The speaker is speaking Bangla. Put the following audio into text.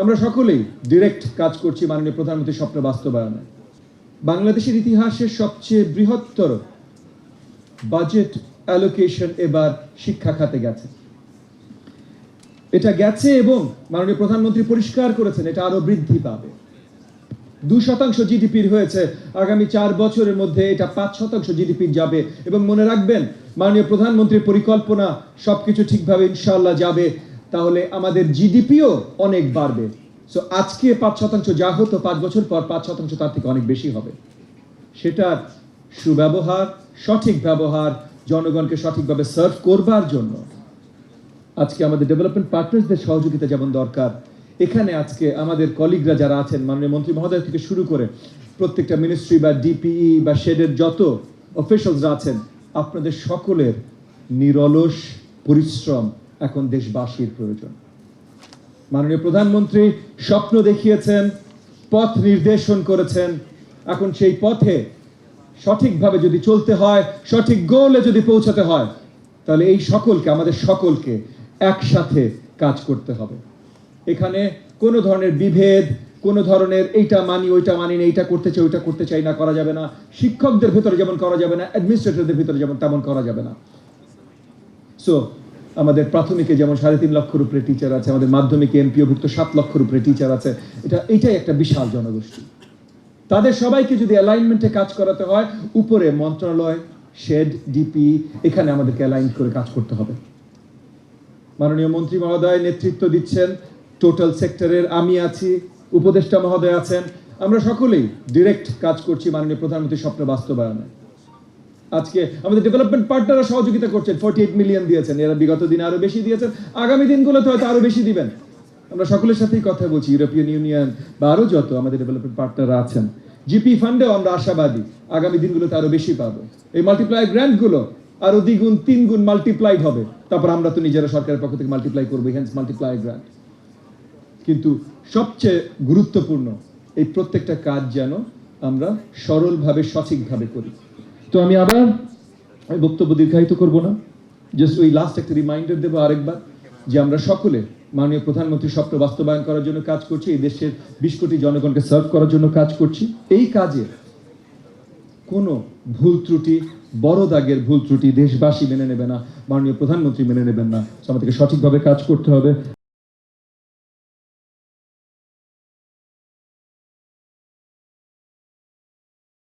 আমরা সকলেই ডিরেক্ট কাজ করছি মাননীয় প্রধানমন্ত্রীর স্বপ্ন বাস্তবায়নে। বাংলাদেশের ইতিহাসের সবচেয়ে বৃহত্তর বাজেট অ্যালোকেশন এবার শিক্ষা খাতে গেছে। এটা গেছে এবং মাননীয় প্রধানমন্ত্রী পরিষ্কার করেছেন এটা আরো বৃদ্ধি পাবে। 2% জিডিপির হয়েছে, আগামী 4 বছরের মধ্যে এটা 5% জিডিপির যাবে। এবং মনে রাখবেন, মাননীয় প্রধানমন্ত্রীর পরিকল্পনা সবকিছু ঠিকভাবে ইনশাআল্লাহ যাবে, তাহলে আমাদের জিডিপিও অনেক বাড়বে। সো আজকে 5% যা হতো 5 বছর পর 5% তার থেকে অনেক বেশি হবে। সেটার সুব্যবহার, সঠিক ব্যবহার, জনগণকে সঠিকভাবে সার্ভ করবার জন্য আজকে আমাদের ডেভেলপমেন্ট পার্টনার্সদের সহযোগিতা যেমন দরকার, এখানে আজকে আমাদের কলিগরা যারা আছেন, মাননীয় মন্ত্রী মহোদয় থেকে শুরু করে প্রত্যেকটা মিনিস্ট্রি বা ডিপিই বা শেডের যত অফিসিয়ালসরা আছেন, আপনাদের সকলের নিরলস পরিশ্রম এখন দেশবাসীর প্রয়োজন। মাননীয় প্রধানমন্ত্রী স্বপ্ন দেখিয়েছেন, পথ নির্দেশন করেছেন। এখন সেই পথে সঠিকভাবে যদি চলতে হয়, সঠিক গোলে যদি পৌঁছাতে হয়, তাহলে এই সকলকে, আমাদের সকলকে একসাথে কাজ করতে হবে। এখানে কোনো ধরনের বিভেদ, কোনো ধরনের এইটা মানি ওইটা মানি না, এইটা করতে চাই ওইটা করতে চাই না করা যাবে না। শিক্ষকদের ভেতরে যেমন করা যাবে না, অ্যাডমিনিস্ট্রেটরদের ভিতরে যেমন তেমন করা যাবে না। সো আমাদের প্রাথমিকে যেমন 3.5 লক্ষের উপরে টিচার আছে, আমাদের মাধ্যমিকে এমপিওভুক্ত 7 লক্ষের উপরে টিচার আছে। এটাই একটা বিশাল জনগোষ্ঠী। তাদের সবাইকে যদি অ্যালাইনমেন্টে কাজ করাতে হয়, উপরে মন্ত্রণালয়, শেড, ডিপি, এখানে আমাদেরকে অ্যালাইন করে কাজ করতে হবে। মাননীয় মন্ত্রী মহোদয় নেতৃত্ব দিচ্ছেন টোটাল সেক্টরের, আমি আছি, উপদেষ্টা মহোদয় আছেন। আমরা সকলেই ডিরেক্ট কাজ করছি মাননীয় প্রধানমন্ত্রীর স্বপ্ন বাস্তবায়নে। আজকে আমাদের ডেভেলপমেন্ট পার্টনাররা সহযোগিতা করছেন, 48 মিলিয়ন দিয়েছেন। এরা বিগত দিনে আরো বেশি দিয়েছেন, আগামী দিনগুলোতে হয়তো আরো বেশি দিবেন। আমরা সকলের সাথেই কথা বলছি, ইউরোপিয়ান ইউনিয়ন বা আরো যত আমাদের ডেভেলপমেন্ট পার্টনাররা আছেন। জিপি ফান্ডেও আমরা আশাবাদী আগামী দিনগুলোতে আরো বেশি পাবো। এই মাল্টিপ্লাই গ্র্যান্ট গুলো আরো 2 গুণ 3 গুণ মাল্টিপ্লাইড হবে। তারপর আমরা তো নিজেরা সরকারের পক্ষ থেকে মাল্টিপ্লাই করবো, হেন্স মাল্টিপ্লাই গ্র্যান্ট। কিন্তু সবচেয়ে গুরুত্বপূর্ণ, এই প্রত্যেকটা কাজ যেন আমরা সরলভাবে সঠিকভাবে করি। তো আমি আবার বক্তব্য দীর্ঘায়িত করব না, জাস্ট ওই লাস্ট একটা রিমাইন্ডার দেবো আরেকবার, যে আমরা সকলে মাননীয় প্রধানমন্ত্রীর স্বপ্ন বাস্তবায়ন করার জন্য কাজ করছি, এই দেশের 20 কোটি জনগণকে সার্ভ করার জন্য কাজ করছি। এই কাজে কোনো ভুল ত্রুটি, বড় দাগের ভুল ত্রুটি দেশবাসী মেনে নেবে না, মাননীয় প্রধানমন্ত্রী মেনে নেবেন না। আমাদেরকে সঠিকভাবে কাজ করতে হবে।